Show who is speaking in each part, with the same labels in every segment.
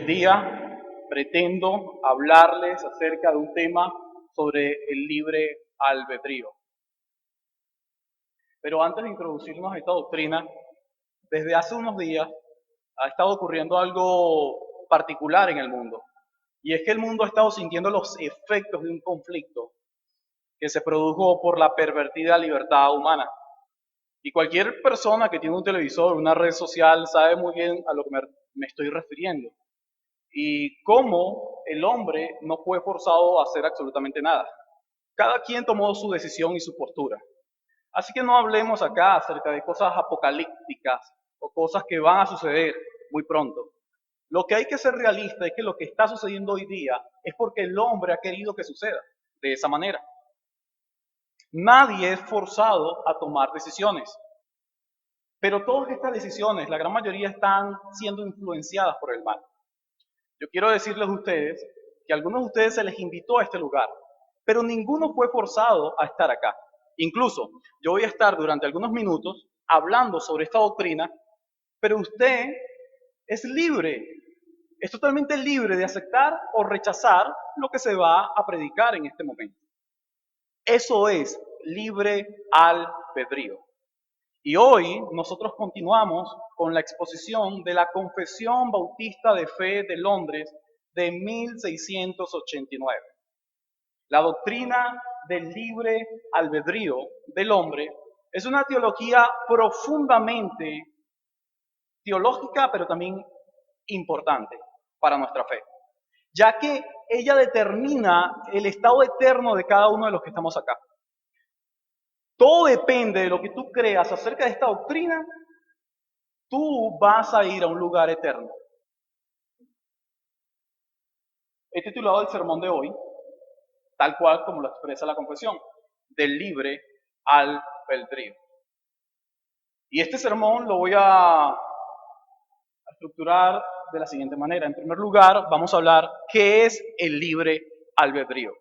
Speaker 1: día pretendo hablarles acerca de un tema sobre el libre albedrío. Pero antes de introducirnos a esta doctrina, desde hace unos días ha estado ocurriendo algo particular en el mundo. Y es que el mundo ha estado sintiendo los efectos de un conflicto que se produjo por la pervertida libertad humana. Y cualquier persona que tiene un televisor, una red social, sabe muy bien a lo que me estoy refiriendo. Y cómo el hombre no fue forzado a hacer absolutamente nada. Cada quien tomó su decisión y su postura. Así que no hablemos acá acerca de cosas apocalípticas o cosas que van a suceder muy pronto. Lo que hay que ser realista es que lo que está sucediendo hoy día es porque el hombre ha querido que suceda de esa manera. Nadie es forzado a tomar decisiones, pero todas estas decisiones, la gran mayoría, están siendo influenciadas por el mal. Yo quiero decirles a ustedes que a algunos de ustedes se les invitó a este lugar, pero ninguno fue forzado a estar acá. Incluso yo voy a estar durante algunos minutos hablando sobre esta doctrina, pero usted es libre, es totalmente libre de aceptar o rechazar lo que se va a predicar en este momento. Eso es libre albedrío. Y hoy nosotros continuamos con la exposición de la Confesión Bautista de Fe de Londres de 1689. La doctrina del libre albedrío del hombre es una teología profundamente teológica, pero también importante para nuestra fe, ya que ella determina el estado eterno de cada uno de los que estamos acá. Todo depende de lo que tú creas acerca de esta doctrina, tú vas a ir a un lugar eterno. He titulado el sermón de hoy, tal cual como lo expresa la confesión, del libre albedrío. Y este sermón lo voy a estructurar de la siguiente manera. En primer lugar, vamos a hablar qué es el libre albedrío.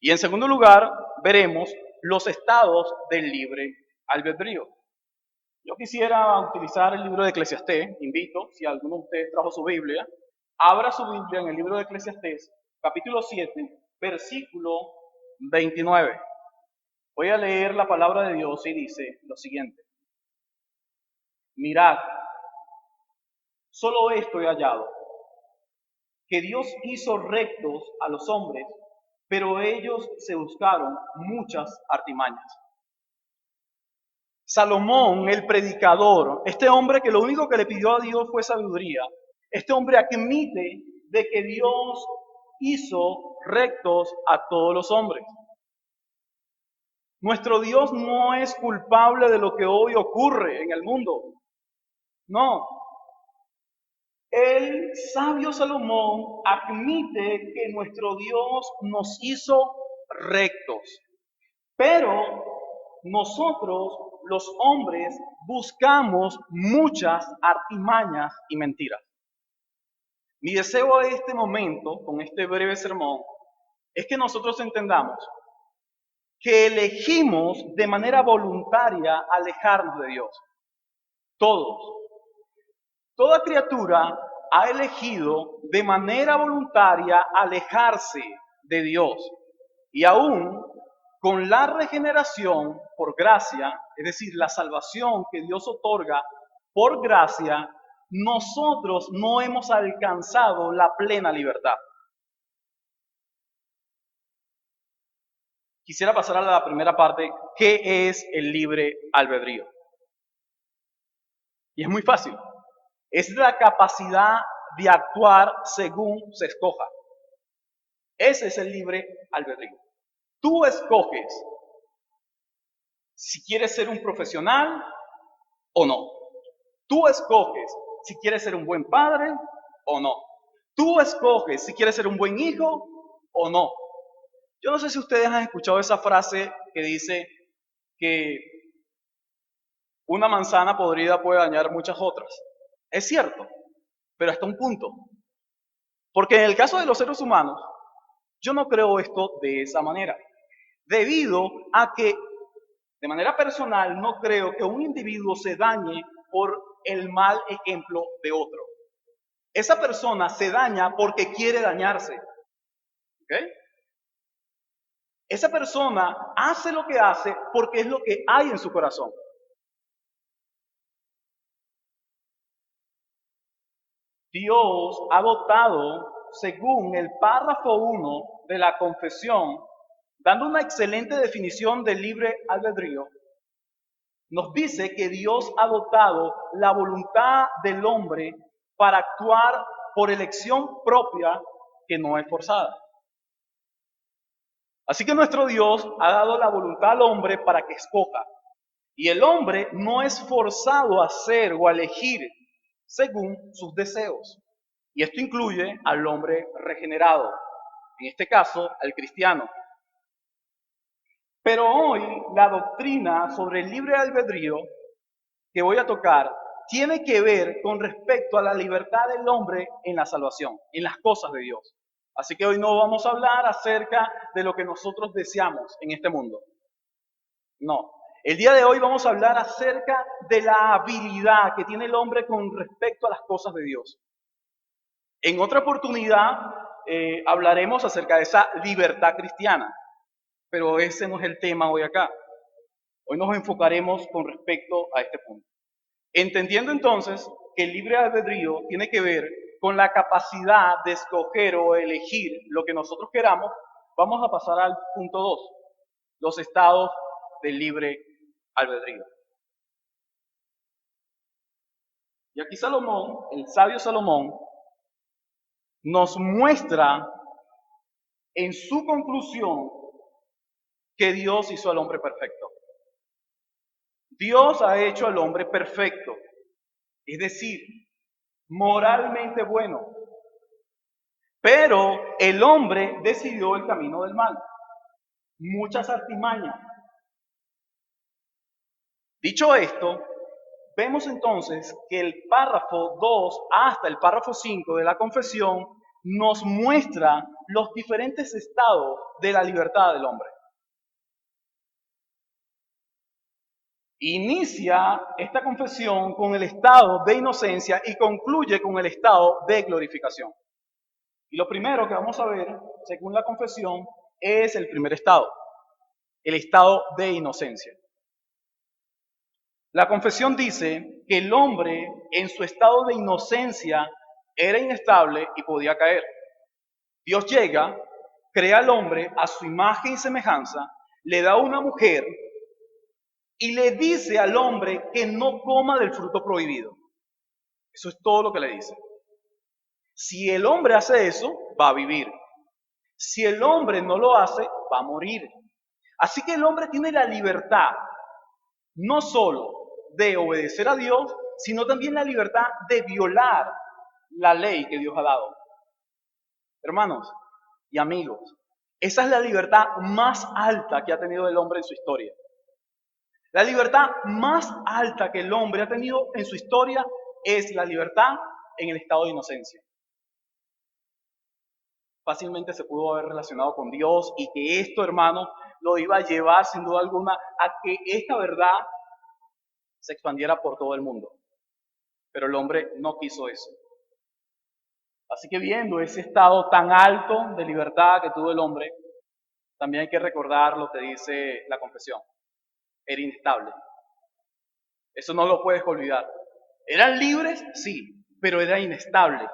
Speaker 1: Y en segundo lugar, veremos los estados del libre albedrío. Yo quisiera utilizar el libro de Eclesiastés. Invito, si alguno de ustedes trajo su Biblia, abra su Biblia en el libro de Eclesiastés, capítulo 7, versículo 29. Voy a leer la palabra de Dios y dice lo siguiente. Mirad, solo esto he hallado, que Dios hizo rectos a los hombres, pero ellos se buscaron muchas artimañas. Salomón, el predicador, este hombre que lo único que le pidió a Dios fue sabiduría, este hombre admite de que Dios hizo rectos a todos los hombres. Nuestro Dios no es culpable de lo que hoy ocurre en el mundo. No. El sabio Salomón admite que nuestro Dios nos hizo rectos, pero nosotros, los hombres, buscamos muchas artimañas y mentiras. Mi deseo de este momento, con este breve sermón, es que nosotros entendamos que elegimos de manera voluntaria alejarnos de Dios. Todos. Toda criatura ha elegido de manera voluntaria alejarse de Dios. Y aún con la regeneración por gracia, es decir, la salvación que Dios otorga por gracia, nosotros no hemos alcanzado la plena libertad. Quisiera pasar a la primera parte, ¿qué es el libre albedrío? Y es muy fácil. Es la capacidad de actuar según se escoja. Ese es el libre albedrío. Tú escoges si quieres ser un profesional o no. Tú escoges si quieres ser un buen padre o no. Tú escoges si quieres ser un buen hijo o no. Yo no sé si ustedes han escuchado esa frase que dice que una manzana podrida puede dañar muchas otras. Es cierto, pero hasta un punto. Porque en el caso de los seres humanos, yo no creo esto de esa manera. Debido a que, de manera personal, no creo que un individuo se dañe por el mal ejemplo de otro. Esa persona se daña porque quiere dañarse. ¿Ok? Esa persona hace lo que hace porque es lo que hay en su corazón. Dios ha dotado, según el párrafo 1 de la confesión, dando una excelente definición del libre albedrío, nos dice que Dios ha dotado la voluntad del hombre para actuar por elección propia que no es forzada. Así que nuestro Dios ha dado la voluntad al hombre para que escoja. Y el hombre no es forzado a hacer o a elegir según sus deseos. Y esto incluye al hombre regenerado, en este caso al cristiano. Pero hoy la doctrina sobre el libre albedrío que voy a tocar tiene que ver con respecto a la libertad del hombre en la salvación, en las cosas de Dios. Así que hoy no vamos a hablar acerca de lo que nosotros deseamos en este mundo. No. El día de hoy vamos a hablar acerca de la habilidad que tiene el hombre con respecto a las cosas de Dios. En otra oportunidad hablaremos acerca de esa libertad cristiana, pero ese no es el tema hoy acá. Hoy nos enfocaremos con respecto a este punto. Entendiendo entonces que el libre albedrío tiene que ver con la capacidad de escoger o elegir lo que nosotros queramos, vamos a pasar al punto 2, los estados del libre albedrío. Y aquí Salomón, el sabio Salomón, nos muestra en su conclusión que Dios hizo al hombre perfecto. Dios ha hecho al hombre perfecto, es decir, moralmente bueno. Pero el hombre decidió el camino del mal, muchas artimañas. Dicho esto, vemos entonces que el párrafo 2 hasta el párrafo 5 de la confesión nos muestra los diferentes estados de la libertad del hombre. Inicia esta confesión con el estado de inocencia y concluye con el estado de glorificación. Y lo primero que vamos a ver, según la confesión, es el primer estado, el estado de inocencia. La confesión dice que el hombre en su estado de inocencia era inestable y podía caer. Dios llega, crea al hombre a su imagen y semejanza, le da una mujer y le dice al hombre que no coma del fruto prohibido. Eso es todo lo que le dice. Si el hombre hace eso, va a vivir. Si el hombre no lo hace, va a morir. Así que el hombre tiene la libertad, no solo de obedecer a Dios, sino también la libertad de violar la ley que Dios ha dado. Hermanos y amigos, esa es la libertad más alta que ha tenido el hombre en su historia. La libertad más alta que el hombre ha tenido en su historia es la libertad en el estado de inocencia. Fácilmente se pudo haber relacionado con Dios y que esto, hermano, lo iba a llevar sin duda alguna a que esta verdad se expandiera por todo el mundo. Pero el hombre no quiso eso. Así que viendo ese estado tan alto de libertad que tuvo el hombre, también hay que recordar lo que dice la confesión. Era inestable. Eso no lo puedes olvidar. ¿Eran libres? Sí, pero era inestable.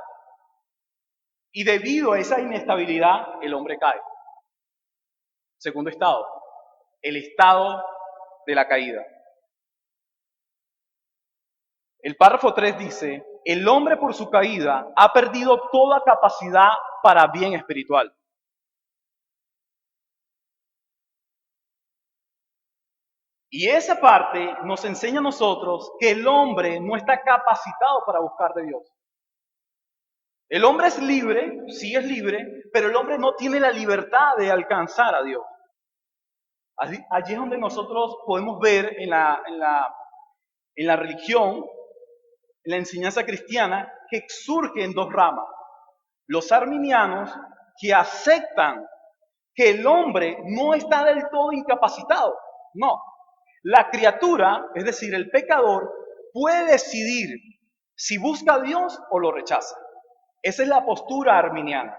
Speaker 1: Y debido a esa inestabilidad, el hombre cae. Segundo estado, el estado de la caída. El párrafo 3 dice, el hombre por su caída ha perdido toda capacidad para bien espiritual. Y esa parte nos enseña a nosotros que el hombre no está capacitado para buscar de Dios. El hombre es libre, sí es libre, pero el hombre no tiene la libertad de alcanzar a Dios. Allí es donde nosotros podemos ver en la religión, en la enseñanza cristiana, que surge en dos ramas. Los arminianos, que aceptan que el hombre no está del todo incapacitado. No. La criatura, es decir, el pecador, puede decidir si busca a Dios o lo rechaza. Esa es la postura arminiana.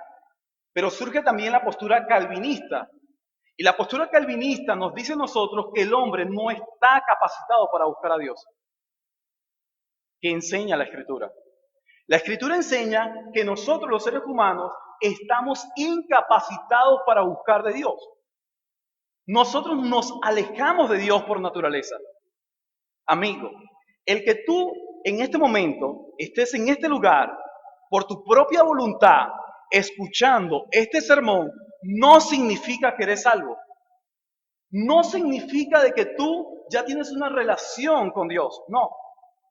Speaker 1: Pero surge también la postura calvinista. Y la postura calvinista nos dice a nosotros que el hombre no está capacitado para buscar a Dios. ¿Qué enseña la Escritura? La Escritura enseña que nosotros los seres humanos estamos incapacitados para buscar de Dios. Nosotros nos alejamos de Dios por naturaleza. Amigo, el que tú en este momento estés en este lugar por tu propia voluntad escuchando este sermón no significa que eres salvo. No significa de que tú ya tienes una relación con Dios. No,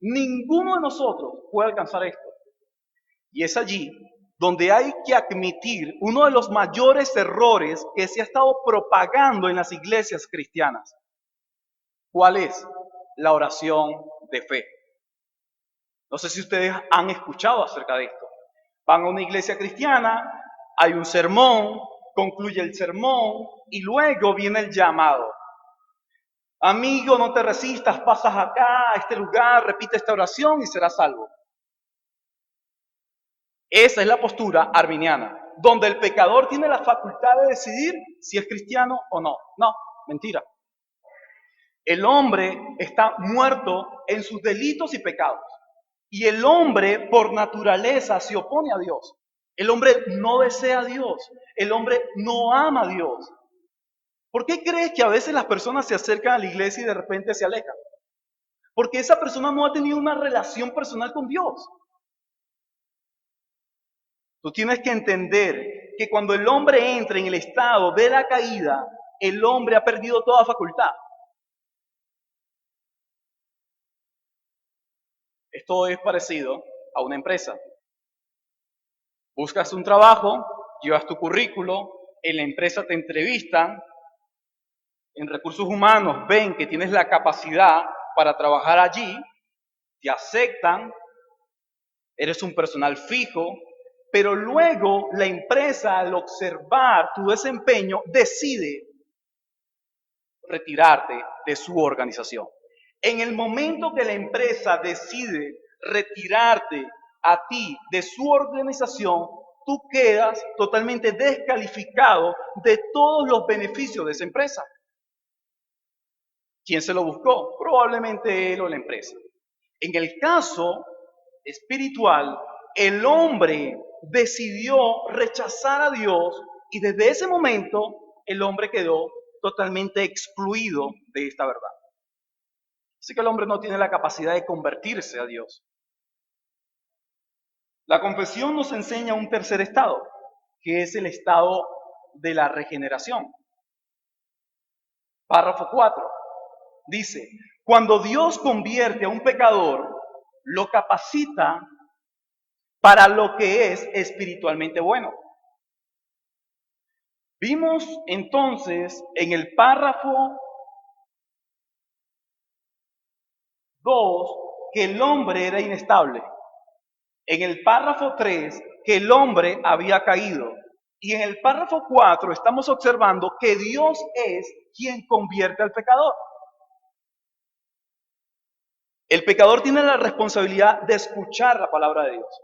Speaker 1: ninguno de nosotros puede alcanzar esto. Y es allí donde hay que admitir uno de los mayores errores que se ha estado propagando en las iglesias cristianas. ¿Cuál es? La oración de fe. No sé si ustedes han escuchado acerca de esto. Van a una iglesia cristiana, hay un sermón, concluye el sermón y luego viene el llamado. Amigo, no te resistas, pasas acá, a este lugar, repite esta oración y serás salvo. Esa es la postura arminiana, donde el pecador tiene la facultad de decidir si es cristiano o no. No, mentira. El hombre está muerto en sus delitos y pecados. Y el hombre por naturaleza se opone a Dios. El hombre no desea a Dios. El hombre no ama a Dios. ¿Por qué crees que a veces las personas se acercan a la iglesia y de repente se alejan? Porque esa persona no ha tenido una relación personal con Dios. Tú tienes que entender que cuando el hombre entra en el estado de la caída, el hombre ha perdido toda facultad. Esto es parecido a una empresa. Buscas un trabajo, llevas tu currículo, en la empresa te entrevistan, en recursos humanos ven que tienes la capacidad para trabajar allí, te aceptan, eres un personal fijo, pero luego la empresa al observar tu desempeño decide retirarte de su organización. En el momento que la empresa decide retirarte a ti de su organización, tú quedas totalmente descalificado de todos los beneficios de esa empresa. ¿Quién se lo buscó? Probablemente él o la empresa. En el caso espiritual, el hombre decidió rechazar a Dios y desde ese momento el hombre quedó totalmente excluido de esta verdad. Así que el hombre no tiene la capacidad de convertirse a Dios. La confesión nos enseña un tercer estado, que es el estado de la regeneración. Párrafo 4. Dice, cuando Dios convierte a un pecador, lo capacita para lo que es espiritualmente bueno. Vimos entonces en el párrafo 2 que el hombre era inestable. En el párrafo 3 que el hombre había caído. Y en el párrafo 4 estamos observando que Dios es quien convierte al pecador. El pecador tiene la responsabilidad de escuchar la palabra de Dios.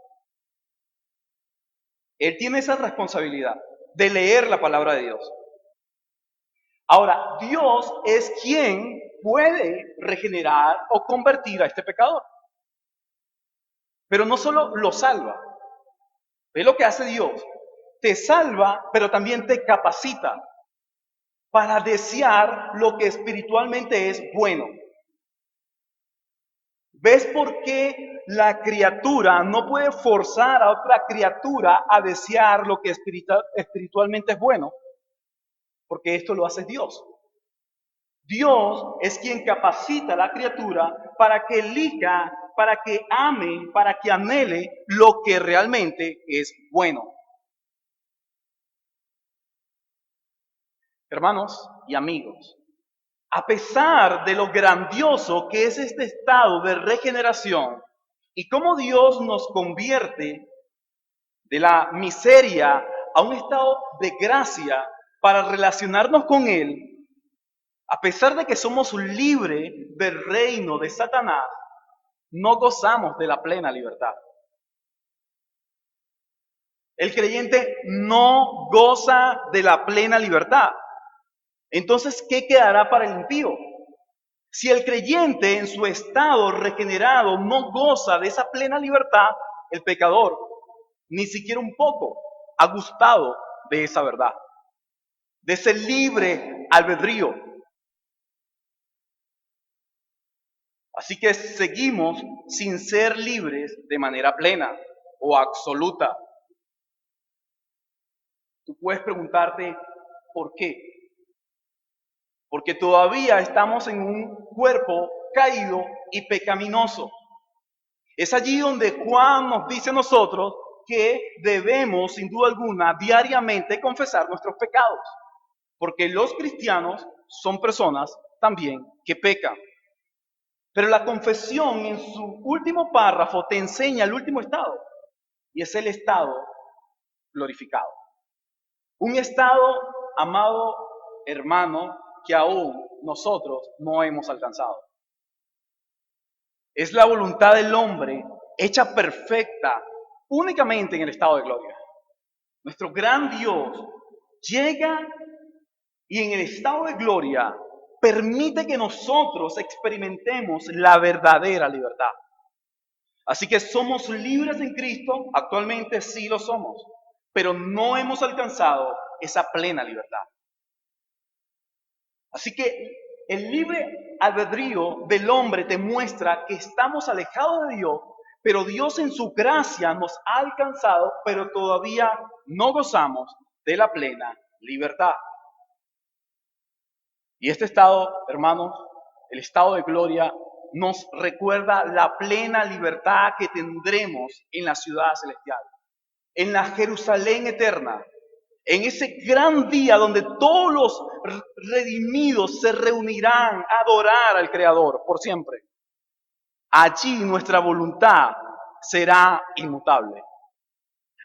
Speaker 1: Él tiene esa responsabilidad de leer la palabra de Dios. Ahora, Dios es quien puede regenerar o convertir a este pecador. Pero no solo lo salva. Ve lo que hace Dios. Te salva, pero también te capacita para desear lo que espiritualmente es bueno. ¿Ves por qué la criatura no puede forzar a otra criatura a desear lo que espiritualmente es bueno? Porque esto lo hace Dios. Dios es quien capacita a la criatura para que elija, para que ame, para que anhele lo que realmente es bueno. Hermanos y amigos, a pesar de lo grandioso que es este estado de regeneración y cómo Dios nos convierte de la miseria a un estado de gracia para relacionarnos con Él, a pesar de que somos libres del reino de Satanás, no gozamos de la plena libertad. El creyente no goza de la plena libertad. Entonces, ¿qué quedará para el impío? Si el creyente en su estado regenerado no goza de esa plena libertad, el pecador ni siquiera un poco ha gustado de esa verdad, de ese libre albedrío. Así que seguimos sin ser libres de manera plena o absoluta. Tú puedes preguntarte, ¿por qué? Porque todavía estamos en un cuerpo caído y pecaminoso. Es allí donde Juan nos dice a nosotros que debemos, sin duda alguna, diariamente confesar nuestros pecados. Porque los cristianos son personas también que pecan. Pero la confesión en su último párrafo te enseña el último estado. Y es el estado glorificado. Un estado, amado hermano, que aún nosotros no hemos alcanzado. Es la voluntad del hombre hecha perfecta únicamente en el estado de gloria. Nuestro gran Dios llega y en el estado de gloria permite que nosotros experimentemos la verdadera libertad. Así que somos libres en Cristo, actualmente sí lo somos, pero no hemos alcanzado esa plena libertad. Así que el libre albedrío del hombre te muestra que estamos alejados de Dios, pero Dios en su gracia nos ha alcanzado, pero todavía no gozamos de la plena libertad. Y este estado, hermanos, el estado de gloria, nos recuerda la plena libertad que tendremos en la ciudad celestial, en la Jerusalén eterna, en ese gran día donde todos los redimidos se reunirán a adorar al Creador por siempre. Allí nuestra voluntad será inmutable.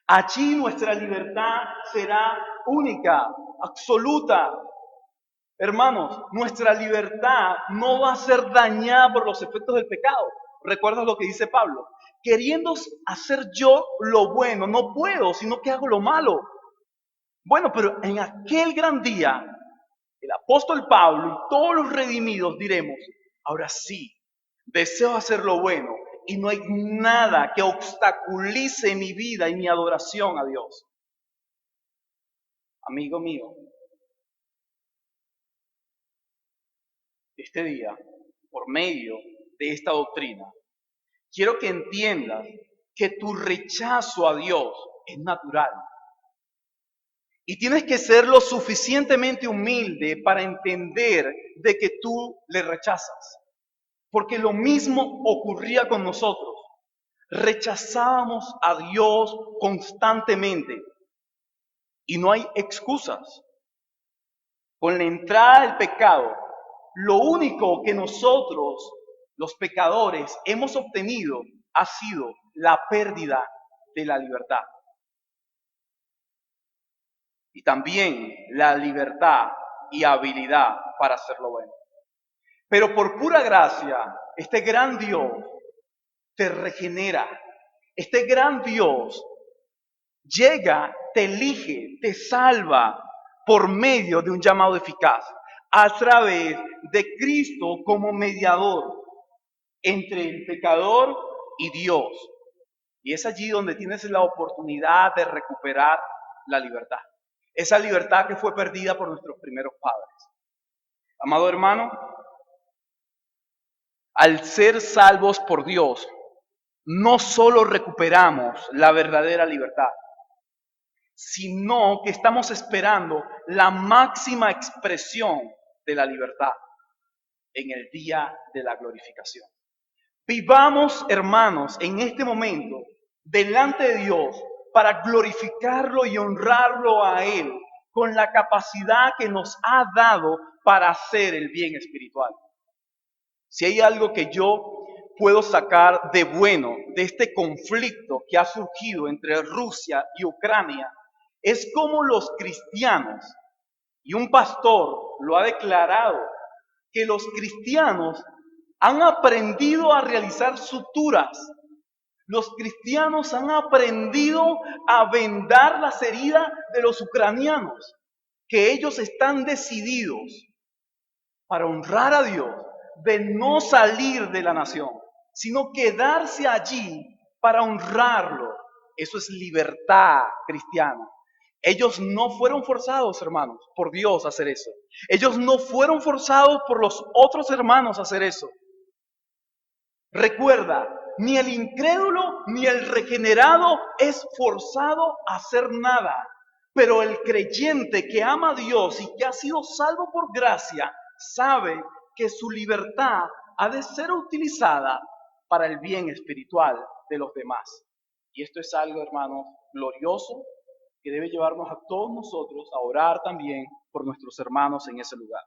Speaker 1: Allí nuestra libertad será única, absoluta. Hermanos, nuestra libertad no va a ser dañada por los efectos del pecado. ¿Recuerdas lo que dice Pablo? Queriendo hacer yo lo bueno, no puedo, sino que hago lo malo. Bueno, pero en aquel gran día, el apóstol Pablo y todos los redimidos diremos, ahora sí, deseo hacer lo bueno y no hay nada que obstaculice mi vida y mi adoración a Dios. Amigo mío, este día, por medio de esta doctrina, quiero que entiendas que tu rechazo a Dios es natural. Y tienes que ser lo suficientemente humilde para entender de que tú le rechazas. Porque lo mismo ocurría con nosotros. Rechazábamos a Dios constantemente. Y no hay excusas. Con la entrada del pecado, lo único que nosotros, los pecadores, hemos obtenido ha sido la pérdida de la libertad. Y también la libertad y habilidad para hacer lo bueno. Pero por pura gracia, este gran Dios te regenera. Este gran Dios llega, te elige, te salva por medio de un llamado eficaz, a través de Cristo como mediador entre el pecador y Dios. Y es allí donde tienes la oportunidad de recuperar la libertad. Esa libertad que fue perdida por nuestros primeros padres. Amado hermano, al ser salvos por Dios, no solo recuperamos la verdadera libertad, sino que estamos esperando la máxima expresión de la libertad en el día de la glorificación. Vivamos, hermanos, en este momento delante de Dios para glorificarlo y honrarlo a Él con la capacidad que nos ha dado para hacer el bien espiritual. Si hay algo que yo puedo sacar de bueno de este conflicto que ha surgido entre Rusia y Ucrania, es como los cristianos, y un pastor lo ha declarado, que los cristianos han aprendido a realizar suturas. Los cristianos han aprendido a vendar las heridas de los ucranianos, que ellos están decididos para honrar a Dios, de no salir de la nación, sino quedarse allí para honrarlo. Eso es libertad cristiana. Ellos no fueron forzados, hermanos, por Dios a hacer eso. Ellos no fueron forzados por los otros hermanos a hacer eso. Recuerda, ni el incrédulo ni el regenerado es forzado a hacer nada. Pero el creyente que ama a Dios y que ha sido salvo por gracia, sabe que su libertad ha de ser utilizada para el bien espiritual de los demás. Y esto es algo, hermanos, glorioso que debe llevarnos a todos nosotros a orar también por nuestros hermanos en ese lugar.